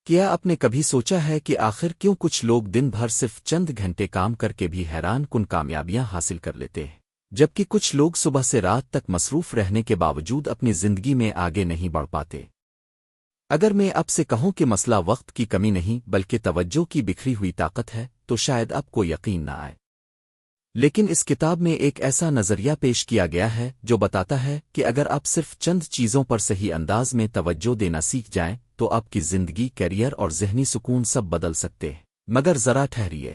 کیا آپ نے کبھی سوچا ہے کہ آخر کیوں کچھ لوگ دن بھر صرف چند گھنٹے کام کر کے بھی حیران کن کامیابیاں حاصل کر لیتے ہیں، جبکہ کچھ لوگ صبح سے رات تک مصروف رہنے کے باوجود اپنی زندگی میں آگے نہیں بڑھ پاتے؟ اگر میں آپ سے کہوں کہ مسئلہ وقت کی کمی نہیں بلکہ توجہ کی بکھری ہوئی طاقت ہے تو شاید آپ کو یقین نہ آئے، لیکن اس کتاب میں ایک ایسا نظریہ پیش کیا گیا ہے جو بتاتا ہے کہ اگر آپ صرف چند چیزوں پر صحیح انداز میں توجہ دینا سیکھ جائیں تو آپ کی زندگی، کیریئر اور ذہنی سکون سب بدل سکتے ہیں۔ مگر ذرا ٹھہریے،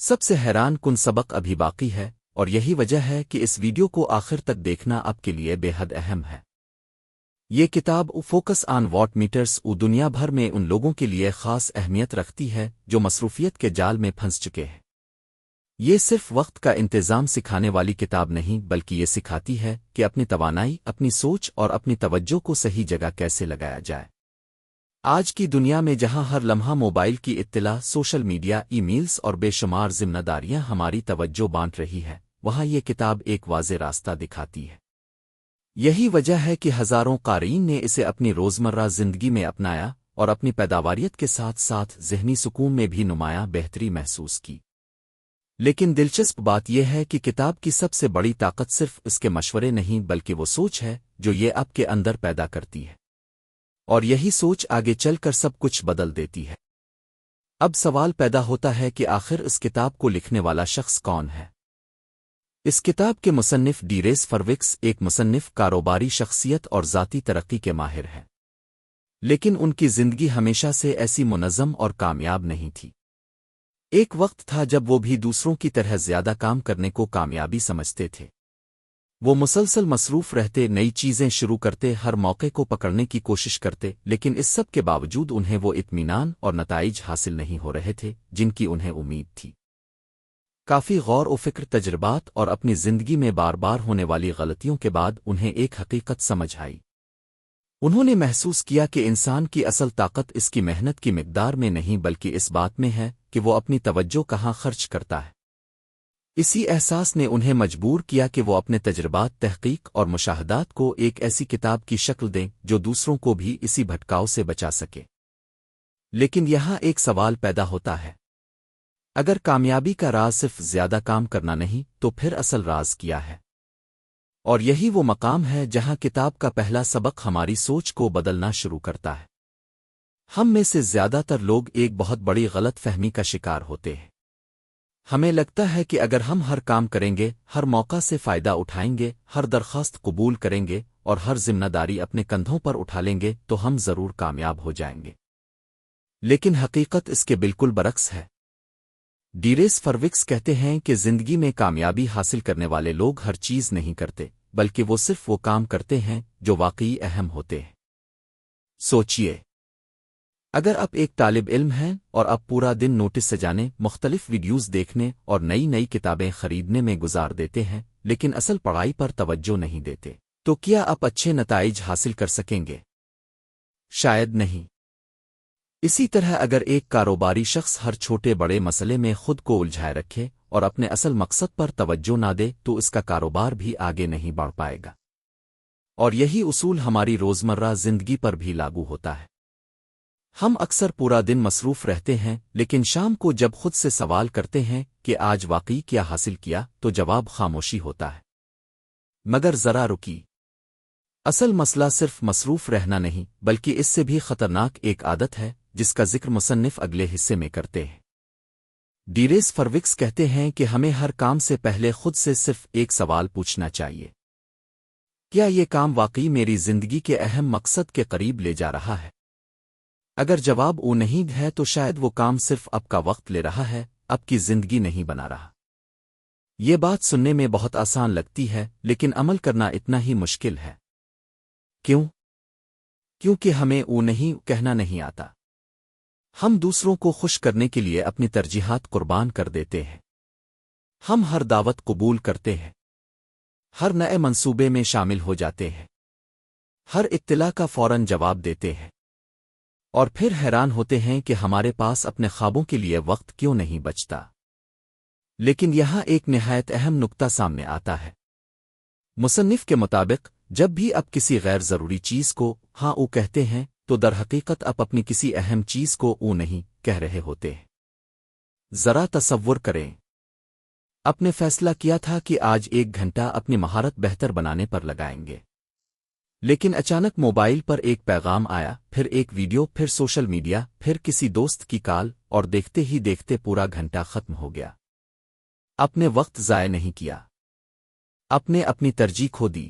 سب سے حیران کن سبق ابھی باقی ہے، اور یہی وجہ ہے کہ اس ویڈیو کو آخر تک دیکھنا آپ کے لیے بے حد اہم ہے۔ یہ کتاب فوکس آن واٹ میٹرز دنیا بھر میں ان لوگوں کے لیے خاص اہمیت رکھتی ہے جو مصروفیت کے جال میں پھنس چکے ہیں۔ یہ صرف وقت کا انتظام سکھانے والی کتاب نہیں بلکہ یہ سکھاتی ہے کہ اپنی توانائی، اپنی سوچ اور اپنی توجہ کو صحیح جگہ کیسے لگایا جائے۔ آج کی دنیا میں جہاں ہر لمحہ موبائل کی اطلاع، سوشل میڈیا، ای میلز اور بے شمار ذمہ داریاں ہماری توجہ بانٹ رہی ہے، وہاں یہ کتاب ایک واضح راستہ دکھاتی ہے۔ یہی وجہ ہے کہ ہزاروں قارئین نے اسے اپنی روزمرہ زندگی میں اپنایا اور اپنی پیداواریت کے ساتھ ساتھ ذہنی سکون میں بھی نمایاں بہتری محسوس کی۔ لیکن دلچسپ بات یہ ہے کہ کتاب کی سب سے بڑی طاقت صرف اس کے مشورے نہیں بلکہ وہ سوچ ہے جو یہ آپ کے اندر پیدا کرتی ہے، اور یہی سوچ آگے چل کر سب کچھ بدل دیتی ہے۔ اب سوال پیدا ہوتا ہے کہ آخر اس کتاب کو لکھنے والا شخص کون ہے؟ اس کتاب کے مصنف ڈیریس فروکس ایک مصنف، کاروباری شخصیت اور ذاتی ترقی کے ماہر ہیں، لیکن ان کی زندگی ہمیشہ سے ایسی منظم اور کامیاب نہیں تھی۔ ایک وقت تھا جب وہ بھی دوسروں کی طرح زیادہ کام کرنے کو کامیابی سمجھتے تھے۔ وہ مسلسل مصروف رہتے، نئی چیزیں شروع کرتے، ہر موقع کو پکڑنے کی کوشش کرتے، لیکن اس سب کے باوجود انہیں وہ اطمینان اور نتائج حاصل نہیں ہو رہے تھے جن کی انہیں امید تھی۔ کافی غور و فکر، تجربات اور اپنی زندگی میں بار بار ہونے والی غلطیوں کے بعد انہیں ایک حقیقت سمجھ آئی۔ انہوں نے محسوس کیا کہ انسان کی اصل طاقت اس کی محنت کی مقدار میں نہیں بلکہ اس بات میں ہے کہ وہ اپنی توجہ کہاں خرچ کرتا ہے۔ اسی احساس نے انہیں مجبور کیا کہ وہ اپنے تجربات، تحقیق اور مشاہدات کو ایک ایسی کتاب کی شکل دیں جو دوسروں کو بھی اسی بھٹکاؤ سے بچا سکے۔ لیکن یہاں ایک سوال پیدا ہوتا ہے، اگر کامیابی کا راز صرف زیادہ کام کرنا نہیں تو پھر اصل راز کیا ہے؟ اور یہی وہ مقام ہے جہاں کتاب کا پہلا سبق ہماری سوچ کو بدلنا شروع کرتا ہے۔ ہم میں سے زیادہ تر لوگ ایک بہت بڑی غلط فہمی کا شکار ہوتے ہیں۔ ہمیں لگتا ہے کہ اگر ہم ہر کام کریں گے، ہر موقع سے فائدہ اٹھائیں گے، ہر درخواست قبول کریں گے اور ہر ذمہ داری اپنے کندھوں پر اٹھا لیں گے تو ہم ضرور کامیاب ہو جائیں گے۔ لیکن حقیقت اس کے بالکل برعکس ہے۔ ڈیریس فروکس کہتے ہیں کہ زندگی میں کامیابی حاصل کرنے والے لوگ ہر چیز نہیں کرتے بلکہ وہ صرف وہ کام کرتے ہیں جو واقعی اہم ہوتے ہیں۔ سوچئے، اگر آپ ایک طالب علم ہیں اور آپ پورا دن نوٹس سجانے، مختلف ویڈیوز دیکھنے اور نئی کتابیں خریدنے میں گزار دیتے ہیں لیکن اصل پڑھائی پر توجہ نہیں دیتے، تو کیا آپ اچھے نتائج حاصل کر سکیں گے؟ شاید نہیں۔ اسی طرح اگر ایک کاروباری شخص ہر چھوٹے بڑے مسئلے میں خود کو الجھائے رکھے اور اپنے اصل مقصد پر توجہ نہ دے تو اس کا کاروبار بھی آگے نہیں بڑھ پائے گا۔ اور یہی اصول ہماری روزمرہ زندگی پر بھی لاگو ہوتا ہے۔ ہم اکثر پورا دن مصروف رہتے ہیں لیکن شام کو جب خود سے سوال کرتے ہیں کہ آج واقعی کیا حاصل کیا تو جواب خاموشی ہوتا ہے۔ مگر ذرا رکی، اصل مسئلہ صرف مصروف رہنا نہیں بلکہ اس سے بھی خطرناک ایک عادت ہے جس کا ذکر مصنف اگلے حصے میں کرتے ہیں۔ ڈیریس فروکس کہتے ہیں کہ ہمیں ہر کام سے پہلے خود سے صرف ایک سوال پوچھنا چاہیے، کیا یہ کام واقعی میری زندگی کے اہم مقصد کے قریب لے جا رہا ہے؟ اگر جواب او نہیں ہے تو شاید وہ کام صرف آپ کا وقت لے رہا ہے، آپ کی زندگی نہیں بنا رہا۔ یہ بات سننے میں بہت آسان لگتی ہے لیکن عمل کرنا اتنا ہی مشکل ہے۔ کیوں؟ کیونکہ ہمیں او نہیں کہنا نہیں آتا۔ ہم دوسروں کو خوش کرنے کے لیے اپنی ترجیحات قربان کر دیتے ہیں۔ ہم ہر دعوت قبول کرتے ہیں، ہر نئے منصوبے میں شامل ہو جاتے ہیں، ہر اطلاع کا فوراً جواب دیتے ہیں، اور پھر حیران ہوتے ہیں کہ ہمارے پاس اپنے خوابوں کے لیے وقت کیوں نہیں بچتا۔ لیکن یہاں ایک نہایت اہم نقطہ سامنے آتا ہے۔ مصنف کے مطابق جب بھی آپ کسی غیر ضروری چیز کو ہاں او کہتے ہیں تو در حقیقت آپ اپنی کسی اہم چیز کو او نہیں کہہ رہے ہوتے ہیں۔ ذرا تصور کریں، آپ نے فیصلہ کیا تھا کہ آج 1 گھنٹہ اپنی مہارت بہتر بنانے پر لگائیں گے، لیکن اچانک موبائل پر ایک پیغام آیا، پھر ایک ویڈیو، پھر سوشل میڈیا، پھر کسی دوست کی کال، اور دیکھتے ہی دیکھتے پورا گھنٹہ ختم ہو گیا۔ آپ نے وقت ضائع نہیں کیا، آپ نے اپنی ترجیح کھو دی،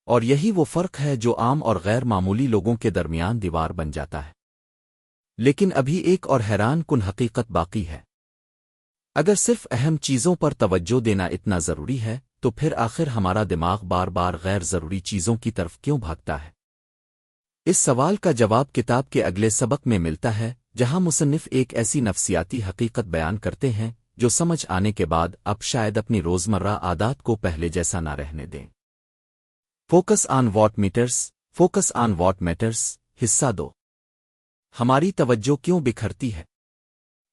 اور یہی وہ فرق ہے جو عام اور غیر معمولی لوگوں کے درمیان دیوار بن جاتا ہے۔ لیکن ابھی ایک اور حیران کن حقیقت باقی ہے۔ اگر صرف اہم چیزوں پر توجہ دینا اتنا ضروری ہے تو پھر آخر ہمارا دماغ بار بار غیر ضروری چیزوں کی طرف کیوں بھاگتا ہے؟ اس سوال کا جواب کتاب کے اگلے سبق میں ملتا ہے، جہاں مصنف ایک ایسی نفسیاتی حقیقت بیان کرتے ہیں جو سمجھ آنے کے بعد اب شاید اپنی روزمرہ عادات کو پہلے جیسا نہ رہنے دیں۔ Focus on what matters, focus on what matters, حصہ 2۔ ہماری توجہ کیوں بکھرتی ہے؟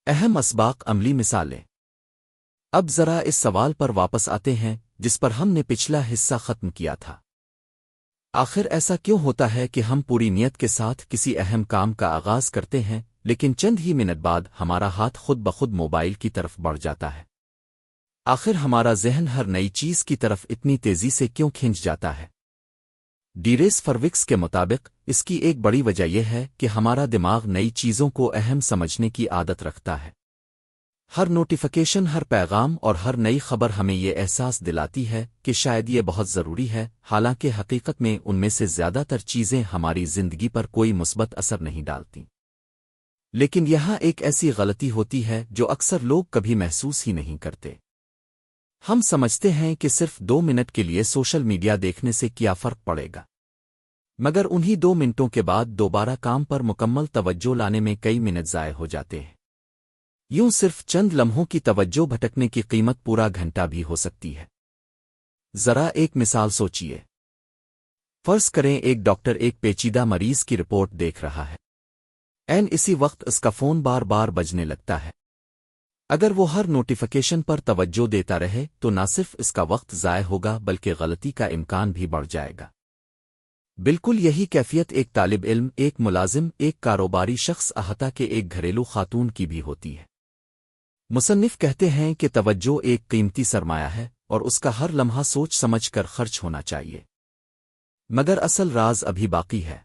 اہم اسباق، عملی مثالیں۔ اب ذرا اس سوال پر واپس آتے ہیں جس پر ہم نے پچھلا حصہ ختم کیا تھا۔ آخر ایسا کیوں ہوتا ہے کہ ہم پوری نیت کے ساتھ کسی اہم کام کا آغاز کرتے ہیں لیکن چند ہی منٹ بعد ہمارا ہاتھ خود بخود موبائل کی طرف بڑھ جاتا ہے؟ آخر ہمارا ذہن ہر نئی چیز کی طرف اتنی تیزی سے کیوں کھنچ جاتا ہے؟ ڈیریس فروکس کے مطابق اس کی ایک بڑی وجہ یہ ہے کہ ہمارا دماغ نئی چیزوں کو اہم سمجھنے کی عادت رکھتا ہے۔ ہر نوٹیفیکیشن، ہر پیغام اور ہر نئی خبر ہمیں یہ احساس دلاتی ہے کہ شاید یہ بہت ضروری ہے، حالانکہ حقیقت میں ان میں سے زیادہ تر چیزیں ہماری زندگی پر کوئی مثبت اثر نہیں ڈالتیں۔ لیکن یہاں ایک ایسی غلطی ہوتی ہے جو اکثر لوگ کبھی محسوس ہی نہیں کرتے۔ ہم سمجھتے ہیں کہ صرف 2 منٹ کے لیے سوشل میڈیا دیکھنے سے کیا فرق پڑے گا، مگر انہی 2 منٹوں کے بعد دوبارہ کام پر مکمل توجہ لانے میں کئی منٹ ضائع ہو جاتے ہیں۔ یوں صرف چند لمحوں کی توجہ بھٹکنے کی قیمت پورا گھنٹہ بھی ہو سکتی ہے۔ ذرا ایک مثال سوچیے۔ فرض کریں ایک ڈاکٹر ایک پیچیدہ مریض کی رپورٹ دیکھ رہا ہے۔ اسی وقت اس کا فون بار بار بجنے لگتا ہے۔ اگر وہ ہر نوٹیفیکیشن پر توجہ دیتا رہے تو نہ صرف اس کا وقت ضائع ہوگا بلکہ غلطی کا امکان بھی بڑھ جائے گا۔ بالکل یہی کیفیت ایک طالب علم، ایک ملازم، ایک کاروباری شخص، حتیٰ کہ ایک گھریلو خاتون کی بھی ہوتی ہے۔ مصنف کہتے ہیں کہ توجہ ایک قیمتی سرمایہ ہے اور اس کا ہر لمحہ سوچ سمجھ کر خرچ ہونا چاہیے۔ مگر اصل راز ابھی باقی ہے۔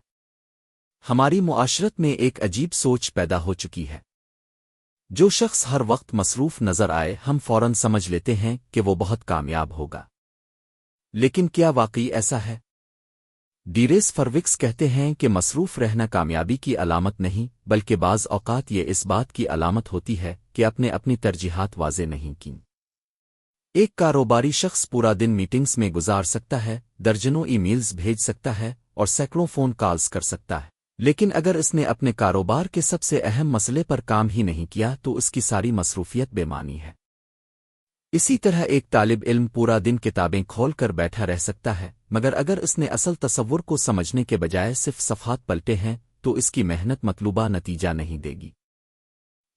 ہماری معاشرت میں ایک عجیب سوچ پیدا ہو چکی ہے۔ جو شخص ہر وقت مصروف نظر آئے ہم فوراً سمجھ لیتے ہیں کہ وہ بہت کامیاب ہوگا۔ لیکن کیا واقعی ایسا ہے؟ ڈیریس فروکس کہتے ہیں کہ مصروف رہنا کامیابی کی علامت نہیں، بلکہ بعض اوقات یہ اس بات کی علامت ہوتی ہے کہ اپنی ترجیحات واضح نہیں کیں۔ ایک کاروباری شخص پورا دن میٹنگز میں گزار سکتا ہے، درجنوں ای میلز بھیج سکتا ہے اور سینکڑوں فون کالز کر سکتا ہے، لیکن اگر اس نے اپنے کاروبار کے سب سے اہم مسئلے پر کام ہی نہیں کیا تو اس کی ساری مصروفیت بے معنی ہے۔ اسی طرح ایک طالب علم پورا دن کتابیں کھول کر بیٹھا رہ سکتا ہے، مگر اگر اس نے اصل تصور کو سمجھنے کے بجائے صرف صفحات پلٹے ہیں تو اس کی محنت مطلوبہ نتیجہ نہیں دے گی۔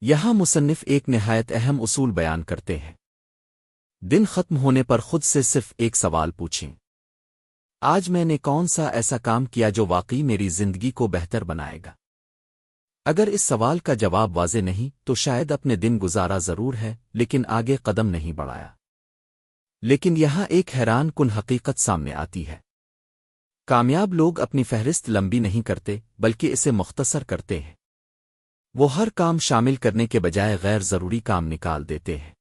یہاں مصنف ایک نہایت اہم اصول بیان کرتے ہیں۔ دن ختم ہونے پر خود سے صرف ایک سوال پوچھیں، آج میں نے کون سا ایسا کام کیا جو واقعی میری زندگی کو بہتر بنائے گا؟ اگر اس سوال کا جواب واضح نہیں تو شاید اپنے دن گزارا ضرور ہے لیکن آگے قدم نہیں بڑھایا۔ لیکن یہاں ایک حیران کن حقیقت سامنے آتی ہے۔ کامیاب لوگ اپنی فہرست لمبی نہیں کرتے بلکہ اسے مختصر کرتے ہیں۔ وہ ہر کام شامل کرنے کے بجائے غیر ضروری کام نکال دیتے ہیں،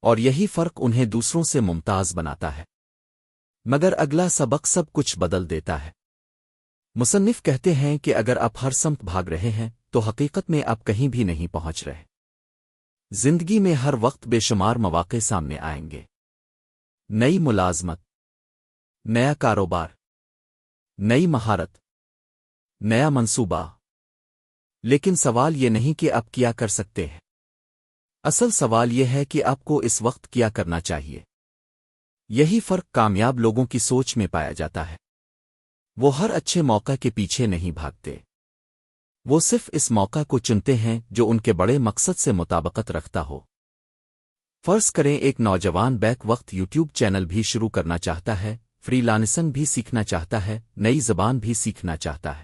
اور یہی فرق انہیں دوسروں سے ممتاز بناتا ہے۔ مگر اگلا سبق سب کچھ بدل دیتا ہے۔ مصنف کہتے ہیں کہ اگر آپ ہر سمت بھاگ رہے ہیں تو حقیقت میں آپ کہیں بھی نہیں پہنچ رہے۔ زندگی میں ہر وقت بے شمار مواقع سامنے آئیں گے، نئی ملازمت، نیا کاروبار، نئی مہارت، نیا منصوبہ۔ لیکن سوال یہ نہیں کہ آپ کیا کر سکتے ہیں، اصل سوال یہ ہے کہ آپ کو اس وقت کیا کرنا چاہیے۔ یہی فرق کامیاب لوگوں کی سوچ میں پایا جاتا ہے۔ وہ ہر اچھے موقع کے پیچھے نہیں بھاگتے، وہ صرف اس موقع کو چنتے ہیں جو ان کے بڑے مقصد سے مطابقت رکھتا ہو۔ فرض کریں ایک نوجوان بیک وقت یوٹیوب چینل بھی شروع کرنا چاہتا ہے، فری لانسنگ بھی سیکھنا چاہتا ہے، نئی زبان بھی سیکھنا چاہتا ہے،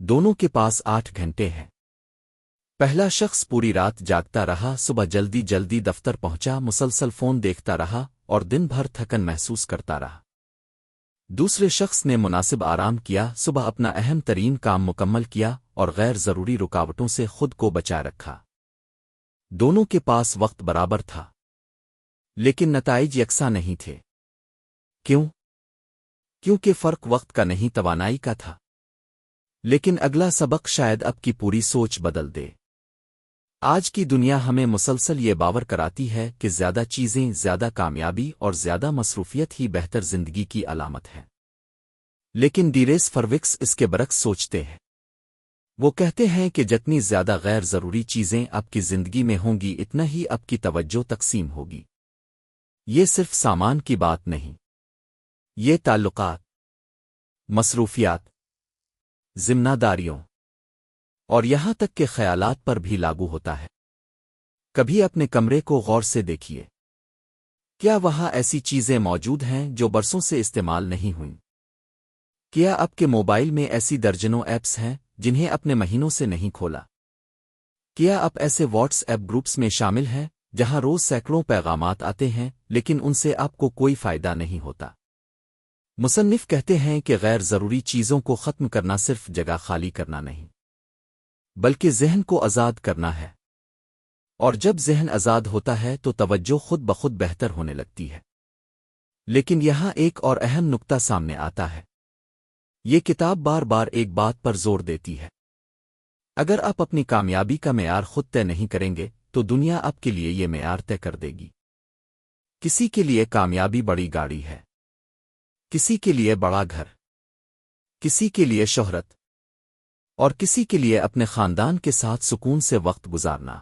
دونوں کے پاس 8 گھنٹے ہیں۔ پہلا شخص پوری رات جاگتا رہا، صبح جلدی جلدی دفتر پہنچا، مسلسل فون دیکھتا رہا اور دن بھر تھکن محسوس کرتا رہا۔ دوسرے شخص نے مناسب آرام کیا، صبح اپنا اہم ترین کام مکمل کیا اور غیر ضروری رکاوٹوں سے خود کو بچا رکھا۔ دونوں کے پاس وقت برابر تھا، لیکن نتائج یکساں نہیں تھے۔ کیوں؟ کیونکہ فرق وقت کا نہیں، توانائی کا تھا۔ لیکن اگلا سبق شاید اب کی پوری سوچ بدل دے۔ آج کی دنیا ہمیں مسلسل یہ باور کراتی ہے کہ زیادہ چیزیں، زیادہ کامیابی اور زیادہ مصروفیت ہی بہتر زندگی کی علامت ہے۔ لیکن ڈیریس فروکس اس کے برعکس سوچتے ہیں۔ وہ کہتے ہیں کہ جتنی زیادہ غیر ضروری چیزیں آپ کی زندگی میں ہوں گی، اتنا ہی آپ کی توجہ تقسیم ہوگی۔ یہ صرف سامان کی بات نہیں، یہ تعلقات، مصروفیات، ذمہ داریوں اور یہاں تک کہ خیالات پر بھی لاگو ہوتا ہے۔ کبھی اپنے کمرے کو غور سے دیکھیے۔ کیا وہاں ایسی چیزیں موجود ہیں جو برسوں سے استعمال نہیں ہوئیں؟ کیا آپ کے موبائل میں ایسی درجنوں ایپس ہیں جنہیں اپنے مہینوں سے نہیں کھولا؟ کیا آپ ایسے واٹس ایپ گروپس میں شامل ہیں جہاں روز سینکڑوں پیغامات آتے ہیں لیکن ان سے آپ کو کوئی فائدہ نہیں ہوتا؟ مصنف کہتے ہیں کہ غیر ضروری چیزوں کو ختم کرنا صرف جگہ خالی کرنا نہیں، بلکہ ذہن کو آزاد کرنا ہے، اور جب ذہن آزاد ہوتا ہے تو توجہ خود بخود بہتر ہونے لگتی ہے۔ لیکن یہاں ایک اور اہم نقطہ سامنے آتا ہے۔ یہ کتاب بار بار ایک بات پر زور دیتی ہے۔ اگر آپ اپنی کامیابی کا معیار خود طے نہیں کریں گے تو دنیا آپ کے لیے یہ معیار طے کر دے گی۔ کسی کے لیے کامیابی بڑی گاڑی ہے، کسی کے لیے بڑا گھر، کسی کے لیے شہرت، اور کسی کے لیے اپنے خاندان کے ساتھ سکون سے وقت گزارنا۔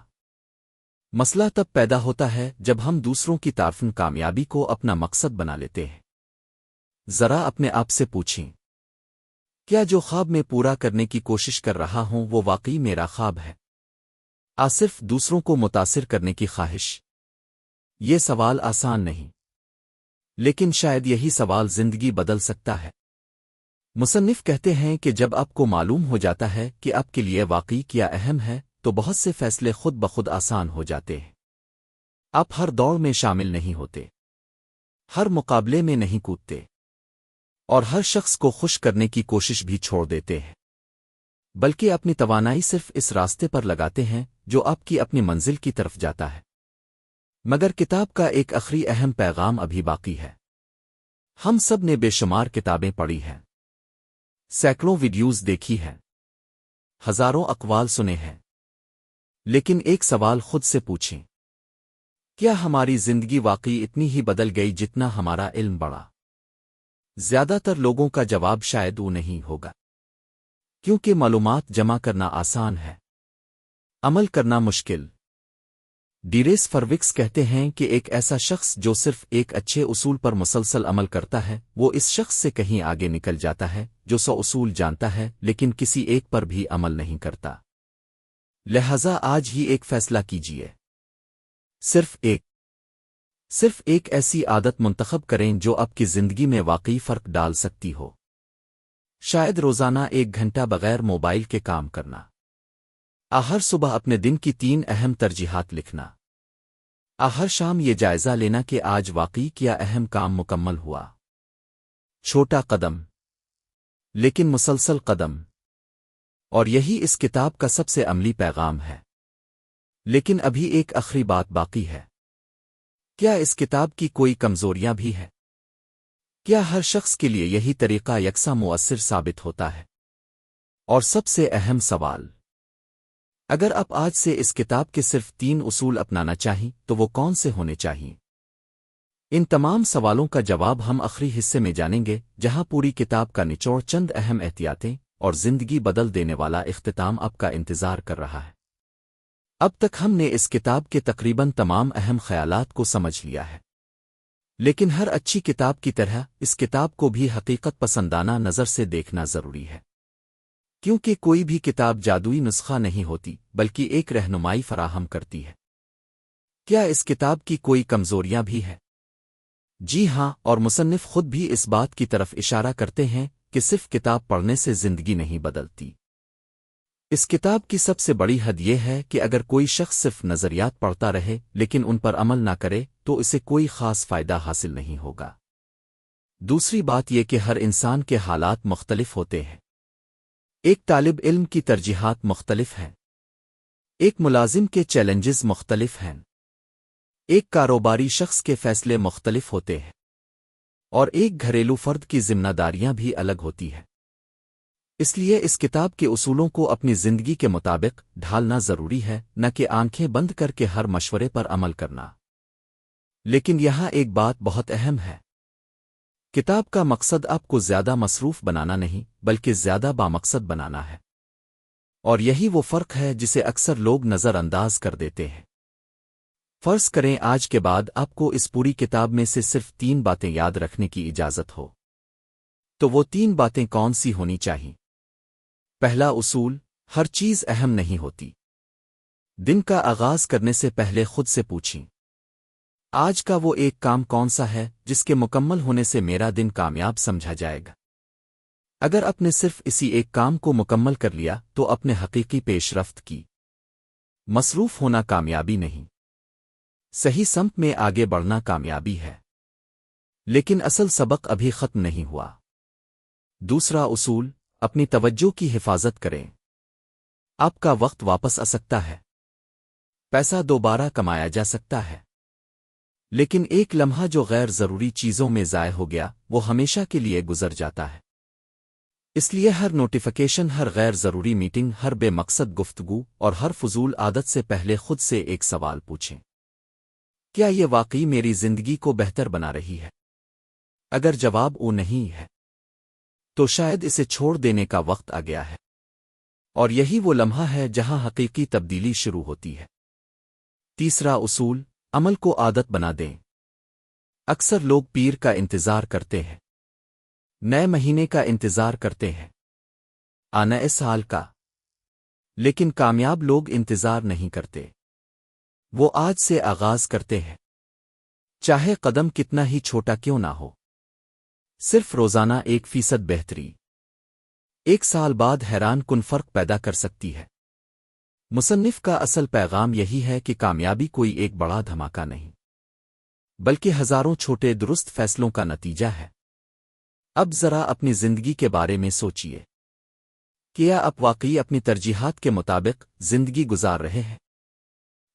مسئلہ تب پیدا ہوتا ہے جب ہم دوسروں کی تعریف کامیابی کو اپنا مقصد بنا لیتے ہیں۔ ذرا اپنے آپ سے پوچھیں، کیا جو خواب میں پورا کرنے کی کوشش کر رہا ہوں وہ واقعی میرا خواب ہے؟ صرف دوسروں کو متاثر کرنے کی خواہش؟ یہ سوال آسان نہیں، لیکن شاید یہی سوال زندگی بدل سکتا ہے۔ مصنف کہتے ہیں کہ جب آپ کو معلوم ہو جاتا ہے کہ آپ کے لیے واقعی کیا اہم ہے تو بہت سے فیصلے خود بخود آسان ہو جاتے ہیں۔ آپ ہر دوڑ میں شامل نہیں ہوتے، ہر مقابلے میں نہیں کودتے، اور ہر شخص کو خوش کرنے کی کوشش بھی چھوڑ دیتے ہیں، بلکہ اپنی توانائی صرف اس راستے پر لگاتے ہیں جو آپ کی اپنی منزل کی طرف جاتا ہے۔ مگر کتاب کا ایک آخری اہم پیغام ابھی باقی ہے۔ ہم سب نے بے شمار کتابیں پڑھی ہیں، سینکڑوں ویڈیوز دیکھی ہیں، ہزاروں اقوال سنے ہیں، لیکن ایک سوال خود سے پوچھیں، کیا ہماری زندگی واقعی اتنی ہی بدل گئی جتنا ہمارا علم بڑھا؟ زیادہ تر لوگوں کا جواب شاید وہ نہیں ہوگا، کیونکہ معلومات جمع کرنا آسان ہے، عمل کرنا مشکل۔ ڈیریس فروکس کہتے ہیں کہ ایک ایسا شخص جو صرف ایک اچھے اصول پر مسلسل عمل کرتا ہے وہ اس شخص سے کہیں آگے نکل جاتا ہے جو 100 اصول جانتا ہے لیکن کسی ایک پر بھی عمل نہیں کرتا۔ لہذا آج ہی ایک فیصلہ کیجیے، صرف ایک ایسی عادت منتخب کریں جو آپ کی زندگی میں واقعی فرق ڈال سکتی ہو۔ شاید روزانہ 1 گھنٹہ بغیر موبائل کے کام کرنا، ہر صبح اپنے دن کی 3 اہم ترجیحات لکھنا، ہر شام یہ جائزہ لینا کہ آج واقعی کیا اہم کام مکمل ہوا۔ چھوٹا قدم لیکن مسلسل قدم، اور یہی اس کتاب کا سب سے عملی پیغام ہے۔ لیکن ابھی ایک آخری بات باقی ہے، کیا اس کتاب کی کوئی کمزوریاں بھی ہے؟ کیا ہر شخص کے لیے یہی طریقہ یکساں مؤثر ثابت ہوتا ہے؟ اور سب سے اہم سوال، اگر آپ آج سے اس کتاب کے صرف 3 اصول اپنانا چاہیں تو وہ کون سے ہونے چاہئیں؟ ان تمام سوالوں کا جواب ہم آخری حصے میں جانیں گے، جہاں پوری کتاب کا نچوڑ چند اہم احتیاطیں اور زندگی بدل دینے والا اختتام آپ کا انتظار کر رہا ہے۔ اب تک ہم نے اس کتاب کے تقریباً تمام اہم خیالات کو سمجھ لیا ہے، لیکن ہر اچھی کتاب کی طرح اس کتاب کو بھی حقیقت پسندانہ نظر سے دیکھنا ضروری ہے، کیونکہ کوئی بھی کتاب جادوئی نسخہ نہیں ہوتی بلکہ ایک رہنمائی فراہم کرتی ہے۔ کیا اس کتاب کی کوئی کمزوریاں بھی ہے؟ جی ہاں، اور مصنف خود بھی اس بات کی طرف اشارہ کرتے ہیں کہ صرف کتاب پڑھنے سے زندگی نہیں بدلتی۔ اس کتاب کی سب سے بڑی حد یہ ہے کہ اگر کوئی شخص صرف نظریات پڑھتا رہے لیکن ان پر عمل نہ کرے تو اسے کوئی خاص فائدہ حاصل نہیں ہوگا۔ دوسری بات یہ کہ ہر انسان کے حالات مختلف ہوتے ہیں۔ ایک طالب علم کی ترجیحات مختلف ہیں، ایک ملازم کے چیلنجز مختلف ہیں، ایک کاروباری شخص کے فیصلے مختلف ہوتے ہیں، اور ایک گھریلو فرد کی ذمہ داریاں بھی الگ ہوتی ہیں۔ اس لیے اس کتاب کے اصولوں کو اپنی زندگی کے مطابق ڈھالنا ضروری ہے، نہ کہ آنکھیں بند کر کے ہر مشورے پر عمل کرنا۔ لیکن یہاں ایک بات بہت اہم ہے۔ کتاب کا مقصد آپ کو زیادہ مصروف بنانا نہیں بلکہ زیادہ بامقصد بنانا ہے، اور یہی وہ فرق ہے جسے اکثر لوگ نظر انداز کر دیتے ہیں۔ فرض کریں آج کے بعد آپ کو اس پوری کتاب میں سے صرف 3 باتیں یاد رکھنے کی اجازت ہو، تو وہ 3 باتیں کون سی ہونی چاہیے؟ پہلا اصول: ہر چیز اہم نہیں ہوتی۔ دن کا آغاز کرنے سے پہلے خود سے پوچھیں، آج کا وہ ایک کام کون سا ہے جس کے مکمل ہونے سے میرا دن کامیاب سمجھا جائے گا؟ اگر آپ نے صرف اسی ایک کام کو مکمل کر لیا تو اپنے حقیقی پیش رفت کی۔ مصروف ہونا کامیابی نہیں، صحیح سمت میں آگے بڑھنا کامیابی ہے، لیکن اصل سبق ابھی ختم نہیں ہوا۔ دوسرا اصول: اپنی توجہ کی حفاظت کریں۔ آپ کا وقت واپس آ سکتا ہے، پیسہ دوبارہ کمایا جا سکتا ہے، لیکن ایک لمحہ جو غیر ضروری چیزوں میں ضائع ہو گیا وہ ہمیشہ کے لیے گزر جاتا ہے۔ اس لیے ہر نوٹیفیکیشن، ہر غیر ضروری میٹنگ، ہر بے مقصد گفتگو اور ہر فضول عادت سے پہلے خود سے ایک سوال پوچھیں: کیا یہ واقعی میری زندگی کو بہتر بنا رہی ہے؟ اگر جواب او نہیں ہے تو شاید اسے چھوڑ دینے کا وقت آ گیا ہے، اور یہی وہ لمحہ ہے جہاں حقیقی تبدیلی شروع ہوتی ہے۔ تیسرا اصول: عمل کو عادت بنا دیں۔ اکثر لوگ پیر کا انتظار کرتے ہیں، نئے مہینے کا انتظار کرتے ہیں، نئے سال کا، لیکن کامیاب لوگ انتظار نہیں کرتے، وہ آج سے آغاز کرتے ہیں، چاہے قدم کتنا ہی چھوٹا کیوں نہ ہو۔ صرف روزانہ 1% بہتری 1 سال بعد حیران کن فرق پیدا کر سکتی ہے۔ مصنف کا اصل پیغام یہی ہے کہ کامیابی کوئی ایک بڑا دھماکہ نہیں، بلکہ ہزاروں چھوٹے درست فیصلوں کا نتیجہ ہے۔ اب ذرا اپنی زندگی کے بارے میں سوچئے، کیا آپ واقعی اپنی ترجیحات کے مطابق زندگی گزار رہے ہیں؟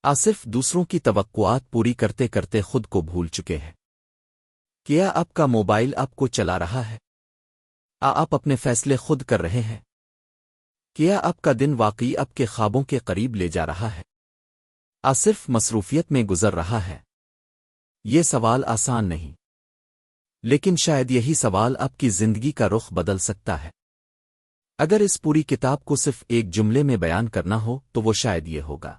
صرف دوسروں کی توقعات پوری کرتے کرتے خود کو بھول چکے ہیں؟ کیا آپ کا موبائل آپ کو چلا رہا ہے؟ آپ اپنے فیصلے خود کر رہے ہیں؟ کیا آپ کا دن واقعی آپ کے خوابوں کے قریب لے جا رہا ہے؟ صرف مصروفیت میں گزر رہا ہے؟ یہ سوال آسان نہیں، لیکن شاید یہی سوال آپ کی زندگی کا رخ بدل سکتا ہے۔ اگر اس پوری کتاب کو صرف ایک جملے میں بیان کرنا ہو تو وہ شاید یہ ہوگا: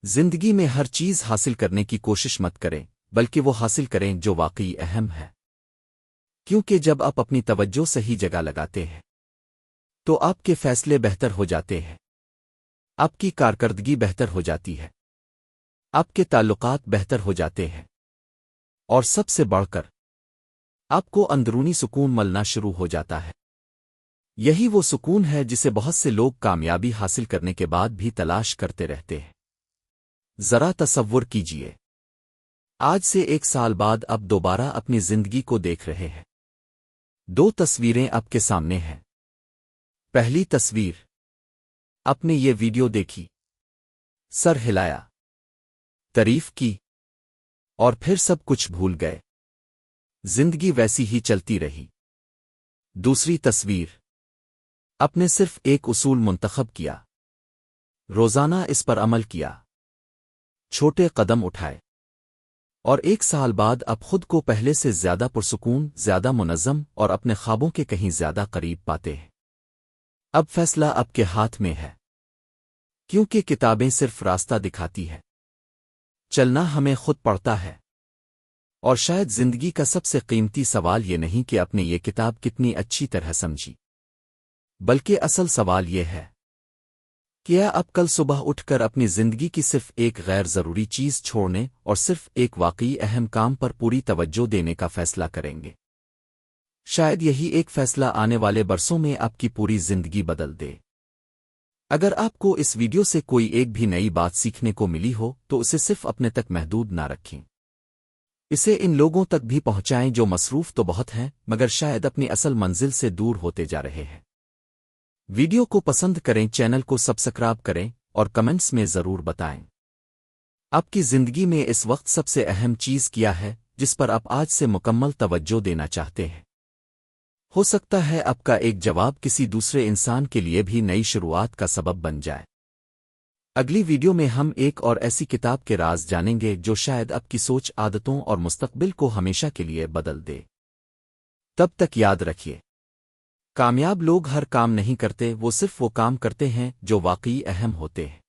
زندگی میں ہر چیز حاصل کرنے کی کوشش مت کریں، بلکہ وہ حاصل کریں جو واقعی اہم ہے۔ کیونکہ جب آپ اپنی توجہ صحیح جگہ لگاتے ہیں تو آپ کے فیصلے بہتر ہو جاتے ہیں، آپ کی کارکردگی بہتر ہو جاتی ہے، آپ کے تعلقات بہتر ہو جاتے ہیں، اور سب سے بڑھ کر آپ کو اندرونی سکون ملنا شروع ہو جاتا ہے۔ یہی وہ سکون ہے جسے بہت سے لوگ کامیابی حاصل کرنے کے بعد بھی تلاش کرتے رہتے ہیں۔ ذرا تصور کیجئے، آج سے 1 سال بعد آپ دوبارہ اپنی زندگی کو دیکھ رہے ہیں۔ 2 تصویریں آپ کے سامنے ہیں۔ پہلی تصویر: آپ نے یہ ویڈیو دیکھی، سر ہلایا، تعریف کی، اور پھر سب کچھ بھول گئے، زندگی ویسی ہی چلتی رہی۔ دوسری تصویر: آپ نے صرف ایک اصول منتخب کیا، روزانہ اس پر عمل کیا، چھوٹے قدم اٹھائے، اور 1 سال بعد آپ خود کو پہلے سے زیادہ پرسکون، زیادہ منظم اور اپنے خوابوں کے کہیں زیادہ قریب پاتے ہیں۔ اب فیصلہ آپ کے ہاتھ میں ہے، کیونکہ کتابیں صرف راستہ دکھاتی ہے، چلنا ہمیں خود پڑتا ہے۔ اور شاید زندگی کا سب سے قیمتی سوال یہ نہیں کہ آپ نے یہ کتاب کتنی اچھی طرح سمجھی، بلکہ اصل سوال یہ ہے: کیا آپ کل صبح اٹھ کر اپنی زندگی کی صرف ایک غیر ضروری چیز چھوڑنے اور صرف ایک واقعی اہم کام پر پوری توجہ دینے کا فیصلہ کریں گے؟ شاید یہی ایک فیصلہ آنے والے برسوں میں آپ کی پوری زندگی بدل دے۔ اگر آپ کو اس ویڈیو سے کوئی ایک بھی نئی بات سیکھنے کو ملی ہو تو اسے صرف اپنے تک محدود نہ رکھیں، اسے ان لوگوں تک بھی پہنچائیں جو مصروف تو بہت ہیں مگر شاید اپنی اصل منزل سے دور ہوتے جا رہے ہیں۔ ویڈیو کو پسند کریں، چینل کو سبسکرائب کریں اور کمنٹس میں ضرور بتائیں آپ کی زندگی میں اس وقت سب سے اہم چیز کیا ہے جس پر آپ آج سے مکمل توجہ دینا چاہتے ہیں۔ ہو سکتا ہے آپ کا ایک جواب کسی دوسرے انسان کے لیے بھی نئی شروعات کا سبب بن جائے۔ اگلی ویڈیو میں ہم ایک اور ایسی کتاب کے راز جانیں گے جو شاید آپ کی سوچ، عادتوں اور مستقبل کو ہمیشہ کے لیے بدل دے۔ تب تک یاد رکھیے، کامیاب لوگ ہر کام نہیں کرتے، وہ صرف وہ کام کرتے ہیں جو واقعی اہم ہوتے ہیں۔